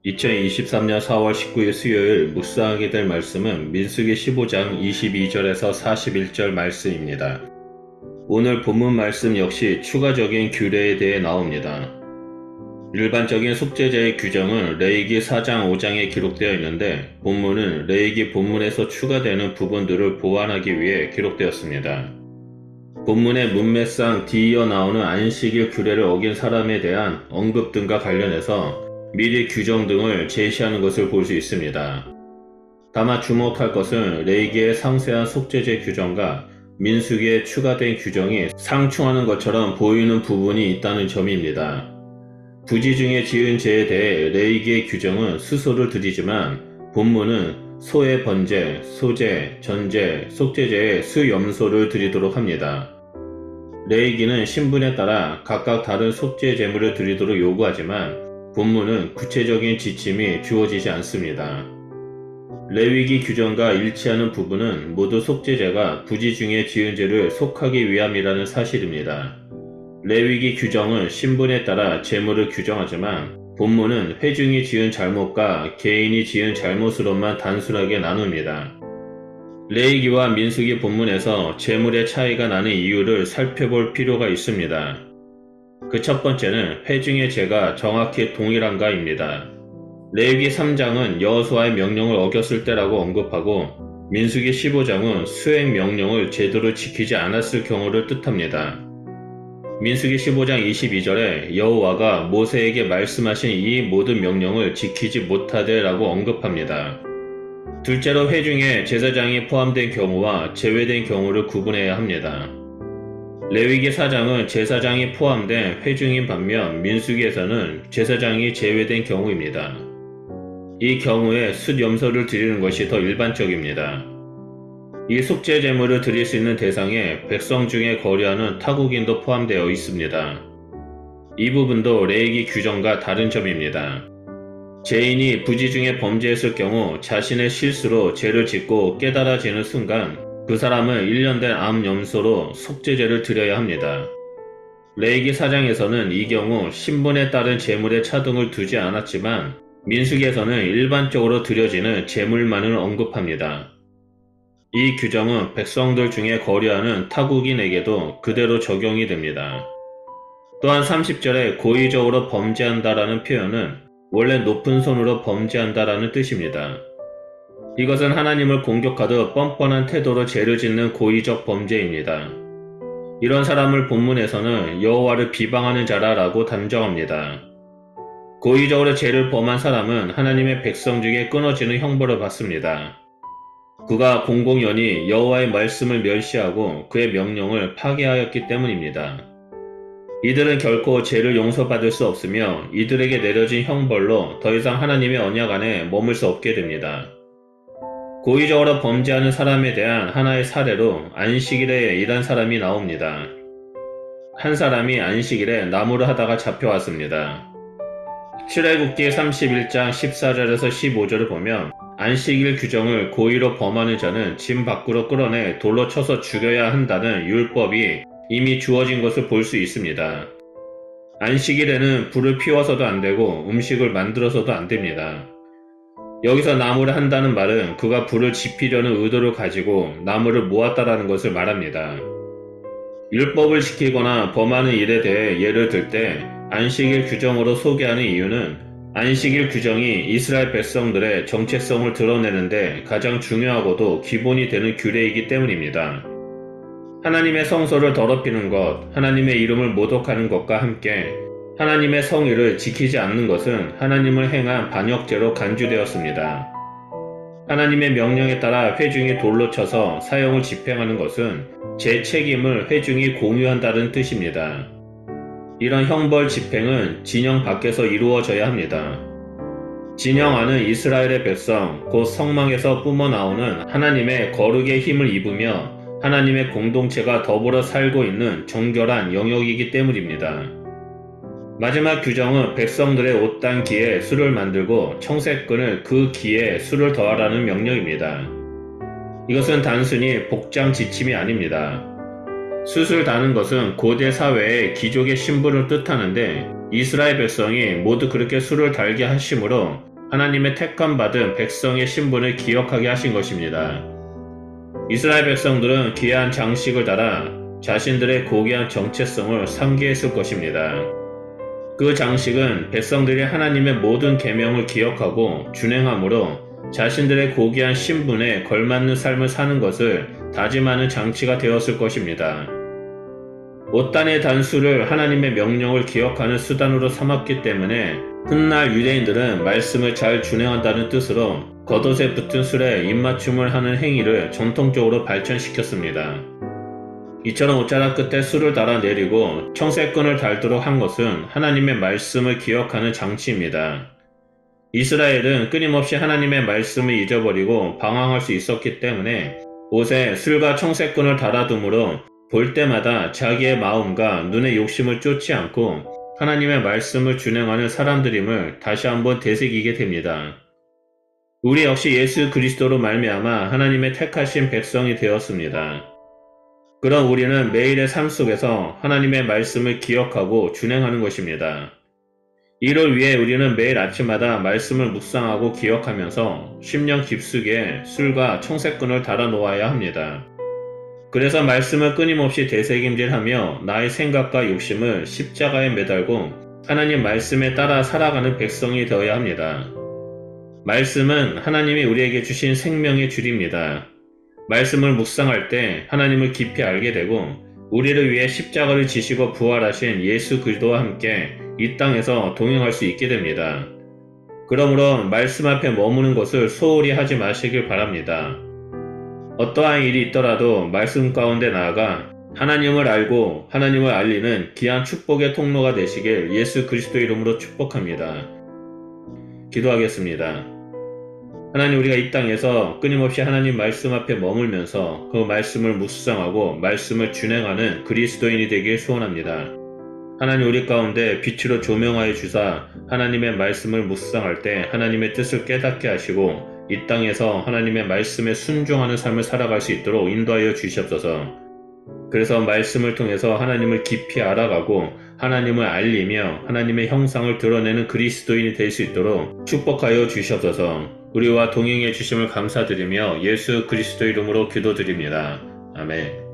2023년 4월 19일 수요일 묵상하게 될 말씀은 민수기 15장 22절에서 41절 말씀입니다. 오늘 본문 말씀 역시 추가적인 규례에 대해 나옵니다. 일반적인 속죄제의 규정은 레위기 4장 5장에 기록되어 있는데 본문은 레위기 본문에서 추가되는 부분들을 보완하기 위해 기록되었습니다. 본문의 문맥상 뒤이어 나오는 안식일 규례를 어긴 사람에 대한 언급 등과 관련해서 미리 규정 등을 제시하는 것을 볼 수 있습니다. 다만 주목할 것은 레위기의 상세한 속죄제 규정과 민수기에 추가된 규정이 상충하는 것처럼 보이는 부분이 있다는 점입니다. 부지 중에 지은 죄에 대해 레위기의 규정은 수소를 들이지만 본문은 소의 번제, 소제, 전제, 속죄제의 수염소를 드리도록 합니다. 레위기는 신분에 따라 각각 다른 속죄 제물을 드리도록 요구하지만 본문은 구체적인 지침이 주어지지 않습니다. 레위기 규정과 일치하는 부분은 모두 속죄제가 부지 중에 지은 죄를 속하기 위함이라는 사실입니다. 레위기 규정은 신분에 따라 제물을 규정하지만 본문은 회중이 지은 잘못과 개인이 지은 잘못으로만 단순하게 나눕니다. 레위기와 민수기 본문에서 제물의 차이가 나는 이유를 살펴볼 필요가 있습니다. 그 첫 번째는 회중의 죄가 정확히 동일한가입니다. 레위기 3장은 여호수아의 명령을 어겼을 때라고 언급하고 민수기 15장은 수행 명령을 제대로 지키지 않았을 경우를 뜻합니다. 민수기 15장 22절에 여호와가 모세에게 말씀하신 이 모든 명령을 지키지 못하되 라고 언급합니다. 둘째로 회중에 제사장이 포함된 경우와 제외된 경우를 구분해야 합니다. 레위기 4장은 제사장이 포함된 회중인 반면 민수기에서는 제사장이 제외된 경우입니다. 이 경우에 숫염소를 드리는 것이 더 일반적입니다. 이 속죄 제물을 드릴 수 있는 대상에 백성 중에 거류하는 타국인도 포함되어 있습니다. 이 부분도 레위기 규정과 다른 점입니다. 죄인이 부지 중에 범죄했을 경우 자신의 실수로 죄를 짓고 깨달아지는 순간 그 사람은 1년 된 암염소로 속죄제를 드려야 합니다. 레위기 4장에서는 이 경우 신분에 따른 제물의 차등을 두지 않았지만 민수기에서는 일반적으로 드려지는 제물만을 언급합니다. 이 규정은 백성들 중에 거류하는 타국인에게도 그대로 적용이 됩니다. 또한 30절에 고의적으로 범죄한다라는 표현은 원래 높은 손으로 범죄한다라는 뜻입니다. 이것은 하나님을 공격하듯 뻔뻔한 태도로 죄를 짓는 고의적 범죄입니다. 이런 사람을 본문에서는 여호와를 비방하는 자라라고 단정합니다. 고의적으로 죄를 범한 사람은 하나님의 백성 중에 끊어지는 형벌을 받습니다. 그가 공공연히 여호와의 말씀을 멸시하고 그의 명령을 파괴하였기 때문입니다. 이들은 결코 죄를 용서받을 수 없으며 이들에게 내려진 형벌로 더 이상 하나님의 언약 안에 머물 수 없게 됩니다. 고의적으로 범죄하는 사람에 대한 하나의 사례로 안식일에 일한 사람이 나옵니다. 한 사람이 안식일에 나무를 하다가 잡혀왔습니다. 출애굽기 31장 14절에서 15절을 보면 안식일 규정을 고의로 범하는 자는 집 밖으로 끌어내 돌로 쳐서 죽여야 한다는 율법이 이미 주어진 것을 볼 수 있습니다. 안식일에는 불을 피워서도 안되고 음식을 만들어서도 안됩니다. 여기서 나무를 한다는 말은 그가 불을 지피려는 의도를 가지고 나무를 모았다라는 것을 말합니다. 율법을 지키거나 범하는 일에 대해 예를 들 때 안식일 규정으로 소개하는 이유는 안식일 규정이 이스라엘 백성들의 정체성을 드러내는데 가장 중요하고도 기본이 되는 규례이기 때문입니다. 하나님의 성소를 더럽히는 것, 하나님의 이름을 모독하는 것과 함께 하나님의 성의를 지키지 않는 것은 하나님을 행한 반역죄로 간주되었습니다. 하나님의 명령에 따라 회중이 돌로 쳐서 사형을 집행하는 것은 제 책임을 회중이 공유한다는 뜻입니다. 이런 형벌 집행은 진영 밖에서 이루어져야 합니다. 진영 안은 이스라엘의 백성, 곧 성막에서 뿜어나오는 하나님의 거룩의 힘을 입으며 하나님의 공동체가 더불어 살고 있는 정결한 영역이기 때문입니다. 마지막 규정은 백성들의 옷단 기에 술을 만들고 청색끈을 그 기에 술을 더하라는 명령입니다. 이것은 단순히 복장 지침이 아닙니다. 숯을 다는 것은 고대 사회의 귀족의 신분을 뜻하는데 이스라엘 백성이 모두 그렇게 술을 달게 하심으로 하나님의 택함 받은 백성의 신분을 기억하게 하신 것입니다. 이스라엘 백성들은 귀한 장식을 달아 자신들의 고귀한 정체성을 상기했을 것입니다. 그 장식은 백성들이 하나님의 모든 계명을 기억하고 준행함으로 자신들의 고귀한 신분에 걸맞는 삶을 사는 것을 다짐하는 장치가 되었을 것입니다. 옷단의 단수를 하나님의 명령을 기억하는 수단으로 삼았기 때문에 훗날 유대인들은 말씀을 잘 준행한다는 뜻으로 겉옷에 붙은 술에 입맞춤을 하는 행위를 전통적으로 발전시켰습니다. 이처럼 옷자락 끝에 술을 달아 내리고 청색끈을 달도록 한 것은 하나님의 말씀을 기억하는 장치입니다. 이스라엘은 끊임없이 하나님의 말씀을 잊어버리고 방황할 수 있었기 때문에 옷에 술과 청색끈을 달아둠으로 볼 때마다 자기의 마음과 눈의 욕심을 쫓지 않고 하나님의 말씀을 준행하는 사람들임을 다시 한번 되새기게 됩니다. 우리 역시 예수 그리스도로 말미암아 하나님의 택하신 백성이 되었습니다. 그럼 우리는 매일의 삶 속에서 하나님의 말씀을 기억하고 준행하는 것입니다. 이를 위해 우리는 매일 아침마다 말씀을 묵상하고 기억하면서 심령 깊숙이 술과 청색끈을 달아 놓아야 합니다. 그래서 말씀을 끊임없이 되새김질하며 나의 생각과 욕심을 십자가에 매달고 하나님 말씀에 따라 살아가는 백성이 되어야 합니다. 말씀은 하나님이 우리에게 주신 생명의 줄입니다. 말씀을 묵상할 때 하나님을 깊이 알게 되고 우리를 위해 십자가를 지시고 부활하신 예수 그리스도와 함께 이 땅에서 동행할 수 있게 됩니다. 그러므로 말씀 앞에 머무는 것을 소홀히 하지 마시길 바랍니다. 어떠한 일이 있더라도 말씀 가운데 나아가 하나님을 알고 하나님을 알리는 귀한 축복의 통로가 되시길 예수 그리스도 이름으로 축복합니다. 기도하겠습니다. 하나님, 우리가 이 땅에서 끊임없이 하나님 말씀 앞에 머물면서 그 말씀을 묵상하고 말씀을 준행하는 그리스도인이 되길 소원합니다. 하나님, 우리 가운데 빛으로 조명하여 주사 하나님의 말씀을 묵상할 때 하나님의 뜻을 깨닫게 하시고 이 땅에서 하나님의 말씀에 순종하는 삶을 살아갈 수 있도록 인도하여 주시옵소서. 그래서 말씀을 통해서 하나님을 깊이 알아가고 하나님을 알리며 하나님의 형상을 드러내는 그리스도인이 될 수 있도록 축복하여 주시옵소서. 우리와 동행해 주심을 감사드리며 예수 그리스도 이름으로 기도드립니다. 아멘.